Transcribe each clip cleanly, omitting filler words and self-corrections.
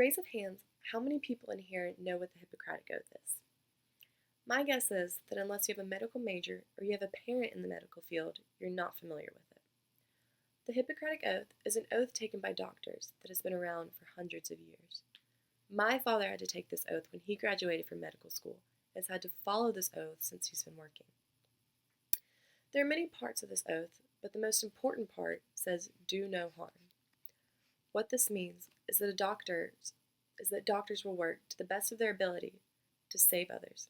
Raise of hands, how many people in here know what the Hippocratic Oath is? My guess is that unless you have a medical major or you have a parent in the medical field, you're not familiar with it. The Hippocratic Oath is an oath taken by doctors that has been around for hundreds of years. My father had to take this oath when he graduated from medical school and has had to follow this oath since he's been working. There are many parts of this oath, but the most important part says, "Do no harm." What this means is that doctors will work to the best of their ability to save others.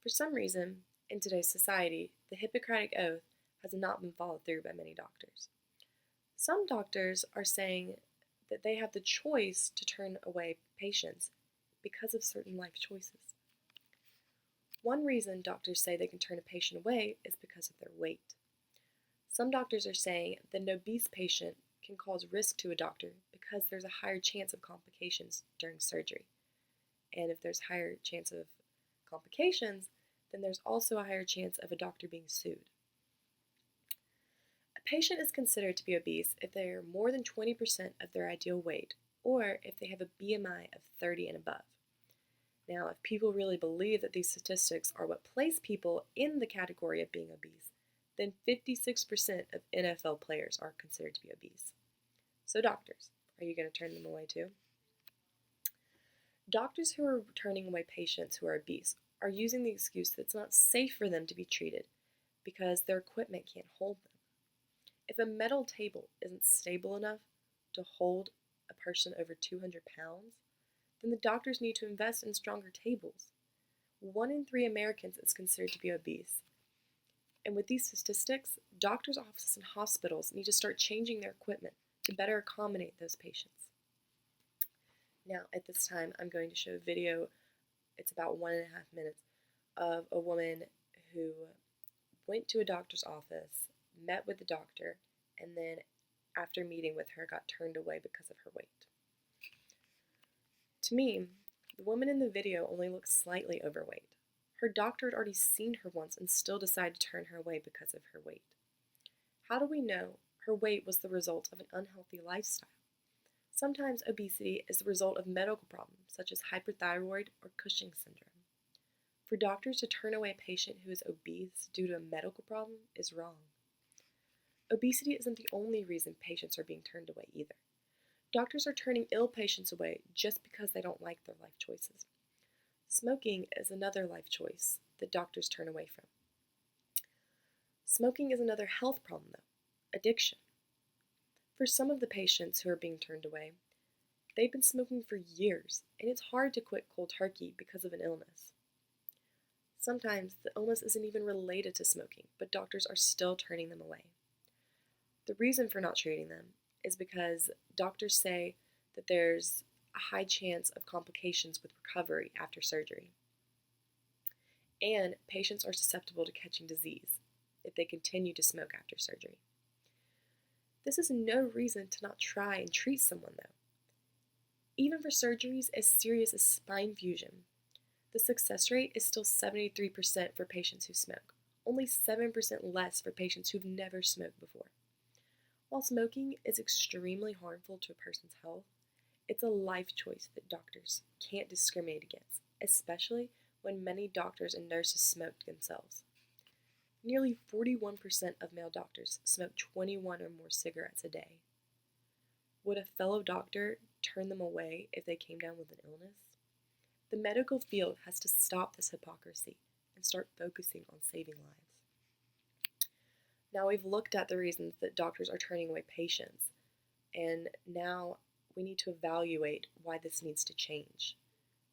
For some reason, in today's society, the Hippocratic Oath has not been followed through by many doctors. Some doctors are saying that they have the choice to turn away patients because of certain life choices. One reason doctors say they can turn a patient away is because of their weight. Some doctors are saying that an obese patient can cause risk to a doctor because there's a higher chance of complications during surgery. And if there's a higher chance of complications, then there's also a higher chance of a doctor being sued. A patient is considered to be obese if they are more than 20% of their ideal weight, or if they have a BMI of 30 and above. Now, if people really believe that these statistics are what place people in the category of being obese, then 56% of NFL players are considered to be obese. So doctors, are you going to turn them away too? Doctors who are turning away patients who are obese are using the excuse that it's not safe for them to be treated because their equipment can't hold them. If a metal table isn't stable enough to hold a person over 200 pounds, then the doctors need to invest in stronger tables. 1 in 3 Americans is considered to be obese. And with these statistics, doctors' offices and hospitals need to start changing their equipment to better accommodate those patients. Now, at this time, I'm going to show a video, it's about 1.5 minutes, of a woman who went to a doctor's office, met with the doctor, and then after meeting with her, got turned away because of her weight. To me, the woman in the video only looks slightly overweight. Her doctor had already seen her once and still decided to turn her away because of her weight. How do we know her weight was the result of an unhealthy lifestyle? Sometimes obesity is the result of medical problems such as hyperthyroid or Cushing's syndrome. For doctors to turn away a patient who is obese due to a medical problem is wrong. Obesity isn't the only reason patients are being turned away either. Doctors are turning ill patients away just because they don't like their life choices. Smoking is another life choice that doctors turn away from. Smoking is another health problem, though, addiction. For some of the patients who are being turned away, they've been smoking for years, and it's hard to quit cold turkey because of an illness. Sometimes the illness isn't even related to smoking, but doctors are still turning them away. The reason for not treating them is because doctors say that there's a high chance of complications with recovery after surgery. And patients are susceptible to catching disease if they continue to smoke after surgery. This is no reason to not try and treat someone, though. Even for surgeries as serious as spine fusion, the success rate is still 73% for patients who smoke, only 7% less for patients who've never smoked before. While smoking is extremely harmful to a person's health, it's a life choice that doctors can't discriminate against, especially when many doctors and nurses smoke themselves. Nearly 41% of male doctors smoke 21 or more cigarettes a day. Would a fellow doctor turn them away if they came down with an illness? The medical field has to stop this hypocrisy and start focusing on saving lives. Now we've looked at the reasons that doctors are turning away patients, and now we need to evaluate why this needs to change.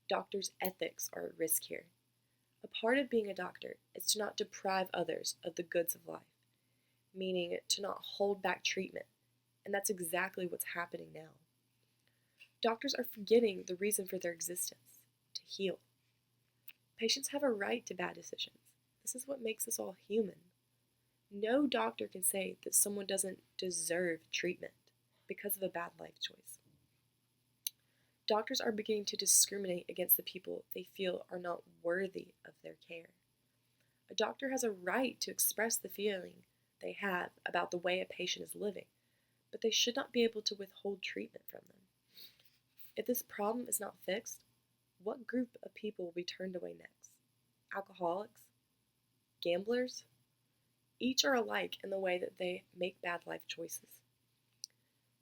Doctors' ethics are at risk here. A part of being a doctor is to not deprive others of the goods of life, meaning to not hold back treatment, and that's exactly what's happening now. Doctors are forgetting the reason for their existence, to heal. Patients have a right to bad decisions. This is what makes us all human. No doctor can say that someone doesn't deserve treatment because of a bad life choice. Doctors are beginning to discriminate against the people they feel are not worthy of their care. A doctor has a right to express the feeling they have about the way a patient is living, but they should not be able to withhold treatment from them. If this problem is not fixed, what group of people will be turned away next? Alcoholics? Gamblers? Each are alike in the way that they make bad life choices.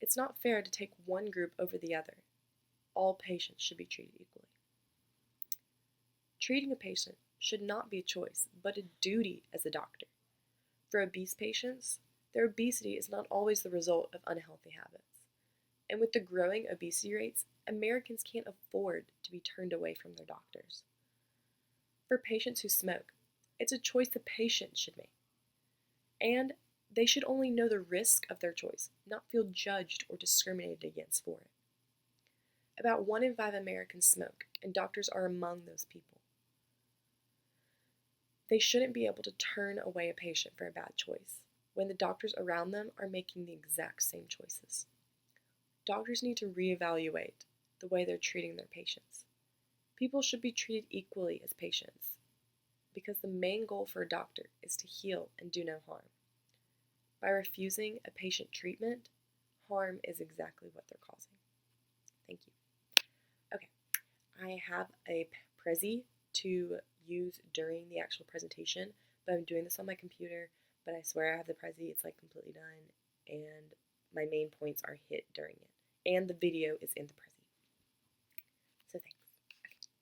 It's not fair to take one group over the other. All patients should be treated equally. Treating a patient should not be a choice, but a duty as a doctor. For obese patients, their obesity is not always the result of unhealthy habits. And with the growing obesity rates, Americans can't afford to be turned away from their doctors. For patients who smoke, it's a choice the patient should make. And they should only know the risk of their choice, not feel judged or discriminated against for it. About 1 in 5 Americans smoke, and doctors are among those people. They shouldn't be able to turn away a patient for a bad choice when the doctors around them are making the exact same choices. Doctors need to reevaluate the way they're treating their patients. People should be treated equally as patients because the main goal for a doctor is to heal and do no harm. By refusing a patient treatment, harm is exactly what they're causing. Thank you. Okay, I have a Prezi to use during the actual presentation, but I'm doing this on my computer, but I swear I have the Prezi, it's like completely done, and my main points are hit during it. And the video is in the